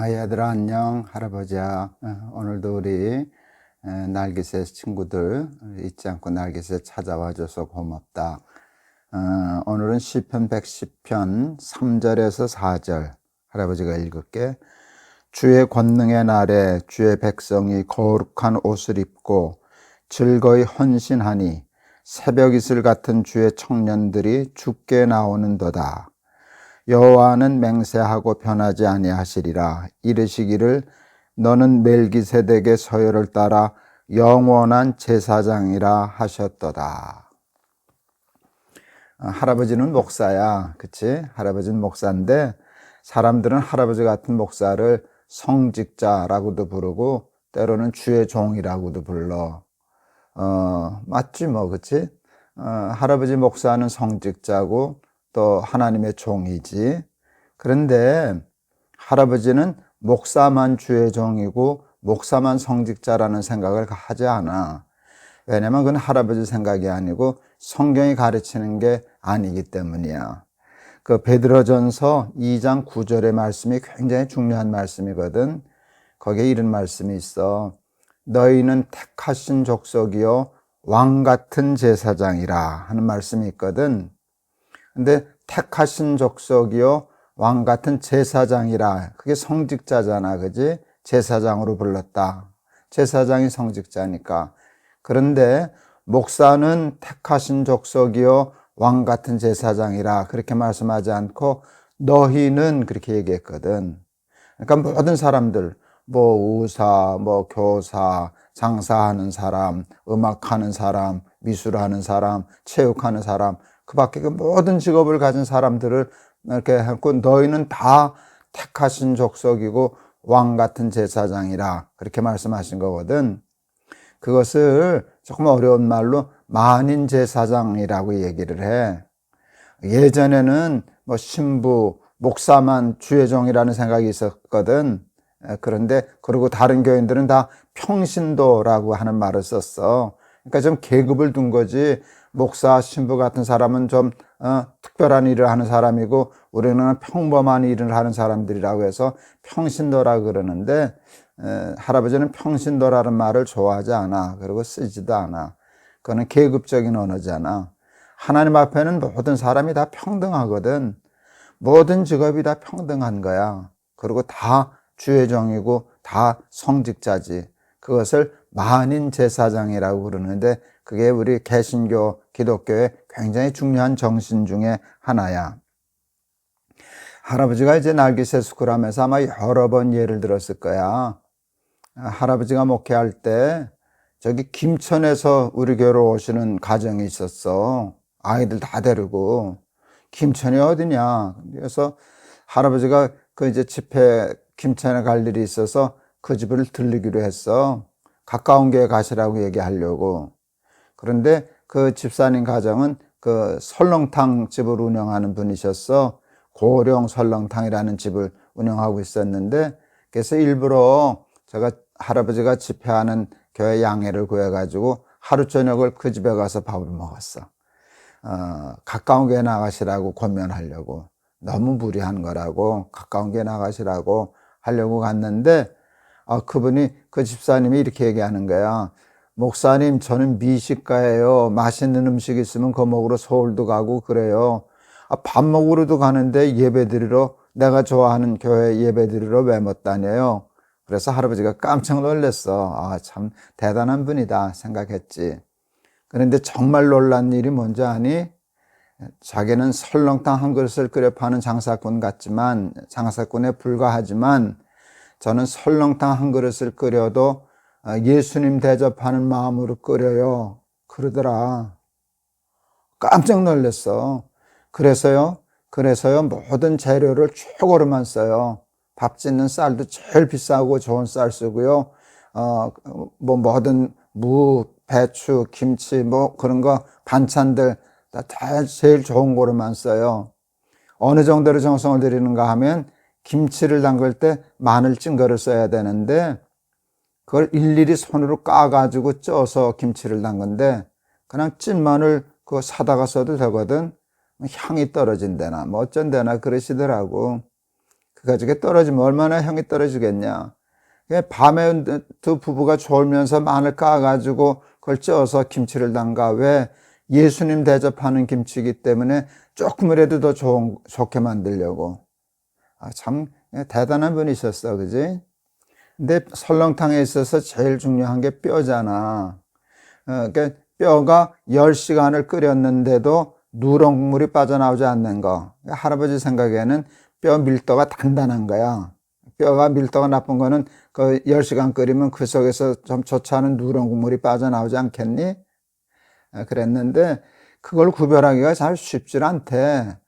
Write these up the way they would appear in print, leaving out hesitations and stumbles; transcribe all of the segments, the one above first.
얘들아 안녕. 할아버지야. 오늘도 우리 날개새 친구들 잊지 않고 날개새 찾아와 줘서 고맙다. 오늘은 시편 110편 3절에서 4절 할아버지가 읽을게. 주의 권능의 날에 주의 백성이 거룩한 옷을 입고 즐거이 헌신하니 새벽 이슬 같은 주의 청년들이 주께 나오는도다. 여호와는 맹세하고 변하지 아니하시리라. 이르시기를 너는 멜기세덱의 서열을 따라 영원한 제사장이라 하셨도다. 할아버지는 목사야, 그치? 할아버지는 목사인데 사람들은 할아버지 같은 목사를 성직자라고도 부르고 때로는 주의 종이라고도 불러. 맞지 뭐, 그치? 할아버지 목사는 성직자고 또 하나님의 종이지. 그런데 할아버지는 목사만 주의 종이고 목사만 성직자라는 생각을 하지 않아. 왜냐면 그건 할아버지 생각이 아니고 성경이 가르치는 게 아니기 때문이야. 그 베드로전서 2장 9절의 말씀이 굉장히 중요한 말씀이거든. 거기에 이런 말씀이 있어. 너희는 택하신 족속이요 왕 같은 제사장이라 하는 말씀이 있거든. 근데 택하신 족속이요 왕 같은 제사장이라, 그게 성직자잖아, 그지? 제사장으로 불렀다. 제사장이 성직자니까. 그런데 목사는 택하신 족속이요 왕 같은 제사장이라 그렇게 말씀하지 않고 너희는 그렇게 얘기했거든. 그러니까 모든 사람들, 뭐 의사, 뭐 교사, 장사하는 사람, 음악하는 사람, 미술하는 사람, 체육하는 사람, 그 밖에 그 모든 직업을 가진 사람들을 이렇게 했고 너희는 다 택하신 족속이고 왕 같은 제사장이라 그렇게 말씀하신 거거든. 그것을 조금 어려운 말로 만인 제사장이라고 얘기를 해. 예전에는 뭐 신부, 목사만 주의 종이라는 생각이 있었거든. 그런데 그리고 다른 교인들은 다 평신도라고 하는 말을 썼어. 그러니까 좀 계급을 둔 거지. 목사, 신부 같은 사람은 좀 특별한 일을 하는 사람이고 우리는 평범한 일을 하는 사람들이라고 해서 평신도라고 그러는데 할아버지는 평신도라는 말을 좋아하지 않아. 그리고 쓰지도 않아. 그거는 계급적인 언어잖아. 하나님 앞에는 모든 사람이 다 평등하거든. 모든 직업이 다 평등한 거야. 그리고 다 주의 종이고 다 성직자지. 그것을 만인 제사장이라고 그러는데 그게 우리 개신교, 기독교의 굉장히 중요한 정신 중에 하나야. 할아버지가 이제 날개새 스쿨하면서 아마 여러 번 예를 들었을 거야. 할아버지가 목회할 때 저기 김천에서 우리 교회로 오시는 가정이 있었어. 아이들 다 데리고. 김천이 어디냐. 그래서 할아버지가 그 이제 집회 김천에 갈 일이 있어서 그 집을 들르기로 했어. 가까운 교회 가시라고 얘기하려고. 그런데 그 집사님 가정은 그 설렁탕 집을 운영하는 분이셨어. 고령 설렁탕이라는 집을 운영하고 있었는데, 그래서 일부러 제가 할아버지가 집회하는 교회 양해를 구해가지고 하루 저녁을 그 집에 가서 밥을 먹었어. 가까운 교회 나가시라고 권면하려고. 너무 무리한 거라고 가까운 교회 나가시라고 하려고 갔는데, 그분이, 그 집사님이 이렇게 얘기하는 거야. 목사님, 저는 미식가예요. 맛있는 음식 있으면 그거 먹으러 서울도 가고 그래요. 밥 먹으러도 가는데 예배 드리러, 내가 좋아하는 교회 예배 드리러 왜 못 다녀요? 그래서 할아버지가 깜짝 놀랐어. 참 대단한 분이다 생각했지. 그런데 정말 놀란 일이 뭔지 아니? 자기는 설렁탕 한 그릇을 끓여 파는 장사꾼 같지만, 장사꾼에 불과하지만 저는 설렁탕 한 그릇을 끓여도 예수님 대접하는 마음으로 끓여요. 그러더라. 깜짝 놀랐어. 그래서요, 모든 재료를 최고로만 써요. 밥 짓는 쌀도 제일 비싸고 좋은 쌀 쓰고요. 뭐 뭐든 무, 배추, 김치, 뭐 그런 거 반찬들 다 제일 좋은 거로만 써요. 어느 정도로 정성을 들이는가 하면 김치를 담글 때 마늘 찐 거를 써야 되는데 그걸 일일이 손으로 까가지고 쪄서 김치를 담근데 그냥 찐 마늘 그거 사다가 써도 되거든. 향이 떨어진다나 뭐 어쩐다나 그러시더라고. 그 가족에 떨어지면 얼마나 형이 떨어지겠냐. 밤에 두 부부가 졸면서 마늘 까가지고 그걸 쪄서 김치를 담가. 왜? 예수님 대접하는 김치이기 때문에 조금이라도 더 좋게 만들려고. 참 대단한 분이셨어, 그지? 근데 설렁탕에 있어서 제일 중요한 게 뼈잖아. 그러니까 뼈가 10시간을 끓였는데도 누런 국물이 빠져나오지 않는 거. 할아버지 생각에는 뼈 밀도가 단단한 거야. 뼈가 밀도가 나쁜 거는 그 10시간 끓이면 그 속에서 좀 좋지 않은 누런 국물이 빠져나오지 않겠니? 그랬는데 그걸 구별하기가 잘 쉽질 않대.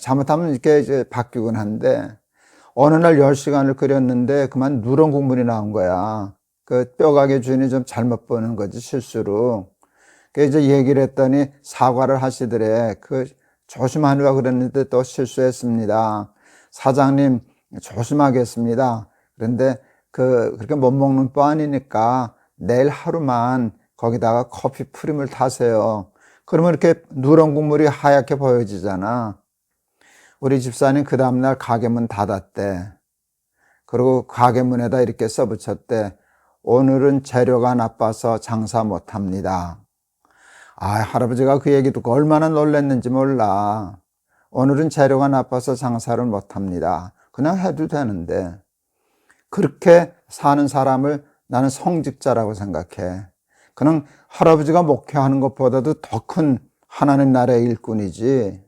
잘못하면 이렇게 이제 바뀌곤 한데 어느 날 10시간을 끓였는데 그만 누런 국물이 나온 거야. 그 뼈가게 주인이 좀 잘못 보는 거지, 실수로. 그래서 이제 얘기를 했더니 사과를 하시더래. 조심하느라 그랬는데 또 실수했습니다. 사장님, 조심하겠습니다. 그런데 그렇게 못 먹는 뼈 아니니까 내일 하루만 거기다가 커피 프림을 타세요. 그러면 이렇게 누런 국물이 하얗게 보여지잖아. 우리 집사님 그 다음날 가게 문 닫았대. 그리고 가게 문에다 이렇게 써붙였대. 오늘은 재료가 나빠서 장사 못합니다. 할아버지가 그 얘기 듣고 얼마나 놀랐는지 몰라. 오늘은 재료가 나빠서 장사를 못합니다. 그냥 해도 되는데. 그렇게 사는 사람을 나는 성직자라고 생각해. 그냥 할아버지가 목회하는 것보다도 더 큰 하나님 나라의 일꾼이지.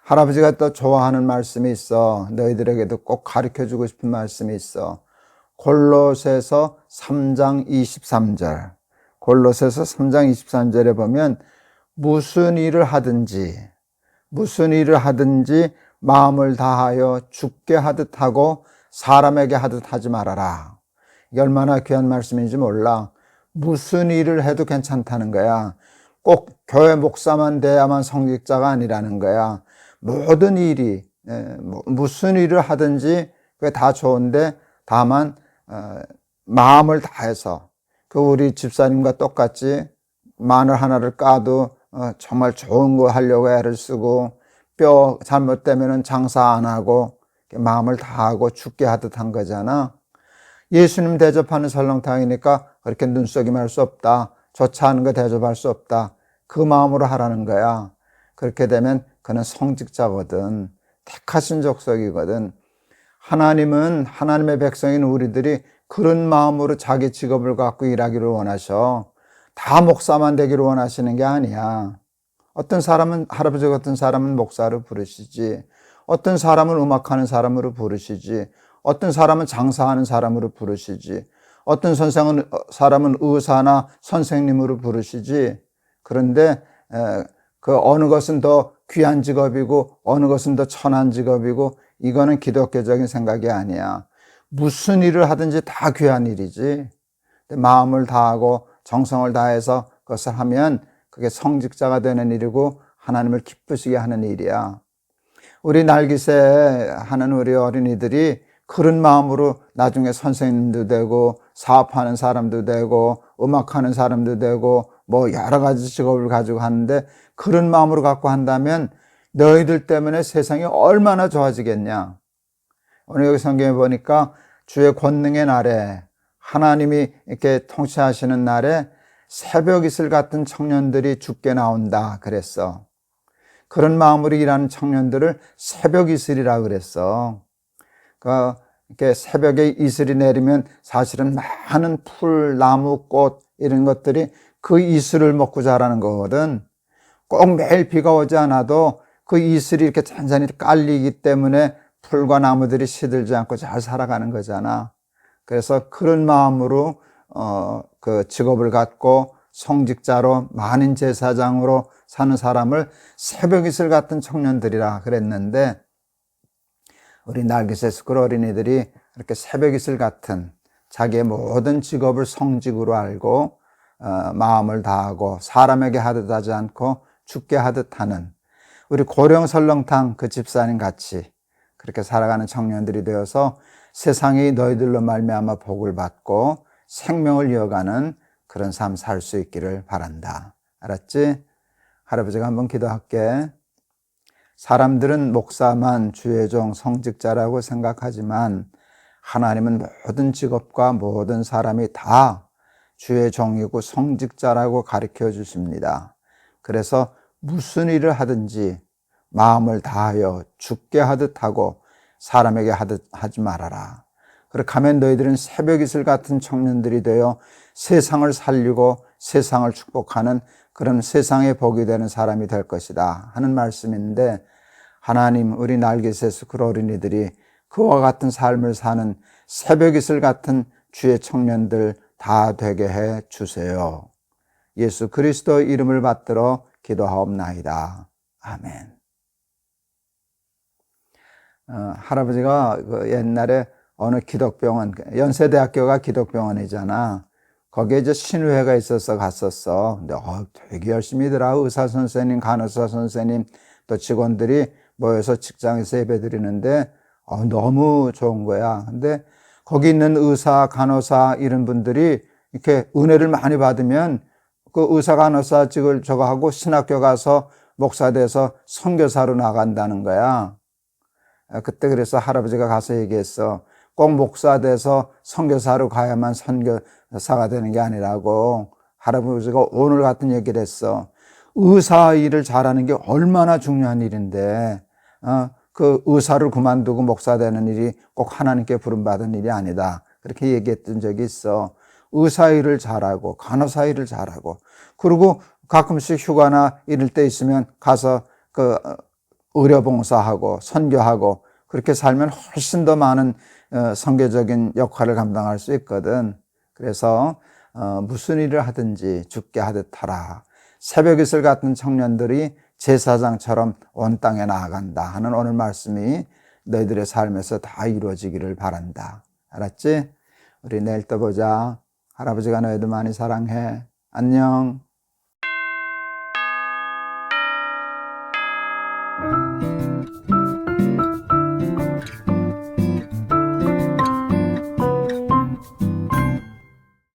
할아버지가 또 좋아하는 말씀이 있어. 너희들에게도 꼭 가르쳐주고 싶은 말씀이 있어. 골로새서 3장 23절. 골로새서 3장 23절에 보면 무슨 일을 하든지 마음을 다하여 죽게 하듯 하고 사람에게 하듯 하지 말아라. 이게 얼마나 귀한 말씀인지 몰라. 무슨 일을 해도 괜찮다는 거야. 꼭 교회 목사만 돼야만 성직자가 아니라는 거야. 모든 일이, 무슨 일을 하든지 그게 다 좋은데 다만 마음을 다해서 우리 집사님과 똑같이 마늘 하나를 까도 정말 좋은 거 하려고 애를 쓰고 뼈 잘못되면 장사 안 하고 마음을 다하고 죽게 하듯 한 거잖아. 예수님 대접하는 설렁탕이니까 그렇게 눈속임할 수 없다. 좋지 않은 거 대접할 수 없다. 그 마음으로 하라는 거야. 그렇게 되면 그는 성직자거든. 택하신 족속이거든. 하나님은 하나님의 백성인 우리들이 그런 마음으로 자기 직업을 갖고 일하기를 원하셔. 다 목사만 되기를 원하시는 게 아니야. 어떤 사람은 할아버지 같은 사람은 목사로 부르시지. 어떤 사람은 음악하는 사람으로 부르시지. 어떤 사람은 장사하는 사람으로 부르시지. 어떤 사람은 의사나 선생님으로 부르시지. 그런데 그 어느 것은 더 귀한 직업이고 어느 것은 더 천한 직업이고 이거는 기독교적인 생각이 아니야. 무슨 일을 하든지 다 귀한 일이지. 마음을 다하고 정성을 다해서 그것을 하면 그게 성직자가 되는 일이고 하나님을 기쁘시게 하는 일이야. 우리 날기새 하는 우리 어린이들이 그런 마음으로 나중에 선생님도 되고 사업하는 사람도 되고 음악하는 사람도 되고 뭐 여러 가지 직업을 가지고 하는데 그런 마음으로 갖고 한다면 너희들 때문에 세상이 얼마나 좋아지겠냐. 오늘 여기 성경에 보니까 주의 권능의 날에 하나님이 이렇게 통치하시는 날에 새벽 이슬 같은 청년들이 죽게 나온다 그랬어. 그런 마음으로 일하는 청년들을 새벽 이슬이라 그랬어. 이렇게 새벽에 이슬이 내리면 사실은 많은 풀, 나무, 꽃 이런 것들이 그 이슬을 먹고 자라는 거거든. 꼭 매일 비가 오지 않아도 그 이슬이 이렇게 잔잔히 깔리기 때문에 풀과 나무들이 시들지 않고 잘 살아가는 거잖아. 그래서 그런 마음으로 그 직업을 갖고 성직자로 만인 제사장으로 사는 사람을 새벽 이슬 같은 청년들이라 그랬는데 우리 날개새 스쿨 어린이들이 이렇게 새벽 이슬 같은 자기의 모든 직업을 성직으로 알고 마음을 다하고 사람에게 하듯 하지 않고 죽게 하듯 하는 우리 고령 설렁탕 그 집사님 같이 그렇게 살아가는 청년들이 되어서 세상이 너희들로 말미암아 복을 받고 생명을 이어가는 그런 삶 살 수 있기를 바란다. 알았지? 할아버지가 한번 기도할게. 사람들은 목사만 주의 종 성직자라고 생각하지만 하나님은 모든 직업과 모든 사람이 다 주의 종이고 성직자라고 가르쳐 주십니다. 그래서 무슨 일을 하든지 마음을 다하여 죽게 하듯 하고 사람에게 하지 말아라. 그렇게 하면 너희들은 새벽 이슬 같은 청년들이 되어 세상을 살리고 세상을 축복하는 그런 세상의 복이 되는 사람이 될 것이다 하는 말씀인데, 하나님, 우리 날개셋 그 어린이들이 그와 같은 삶을 사는 새벽 이슬 같은 주의 청년들 다 되게 해 주세요. 예수 그리스도 이름을 받들어 기도하옵나이다. 아멘. 할아버지가 옛날에 어느 기독병원, 연세대학교가 기독병원이잖아. 거기에 이제 신우회가 있어서 갔었어. 근데 되게 열심히더라. 의사 선생님, 간호사 선생님, 또 직원들이 모여서 직장에서 예배 드리는데 너무 좋은 거야. 근데 거기 있는 의사, 간호사 이런 분들이 이렇게 은혜를 많이 받으면 그 의사, 간호사 직을 저거 하고 신학교 가서 목사 돼서 선교사로 나간다는 거야. 그때 그래서 할아버지가 가서 얘기했어. 꼭 목사 돼서 선교사로 가야만 선교사가 되는 게 아니라고. 할아버지가 오늘 같은 얘기를 했어. 의사 일을 잘하는 게 얼마나 중요한 일인데, 그 의사를 그만두고 목사 되는 일이 꼭 하나님께 부름받은 일이 아니다. 그렇게 얘기했던 적이 있어. 의사 일을 잘하고 간호사 일을 잘하고, 그리고 가끔씩 휴가나 이럴 때 있으면 가서 그 의료봉사하고 선교하고, 그렇게 살면 훨씬 더 많은 선교적인 역할을 감당할 수 있거든. 그래서 무슨 일을 하든지 죽게 하듯 하라. 새벽 이슬 같은 청년들이 제사장처럼 온 땅에 나아간다 하는 오늘 말씀이 너희들의 삶에서 다 이루어지기를 바란다. 알았지? 우리 내일 또 보자. 할아버지가 너희들 많이 사랑해. 안녕.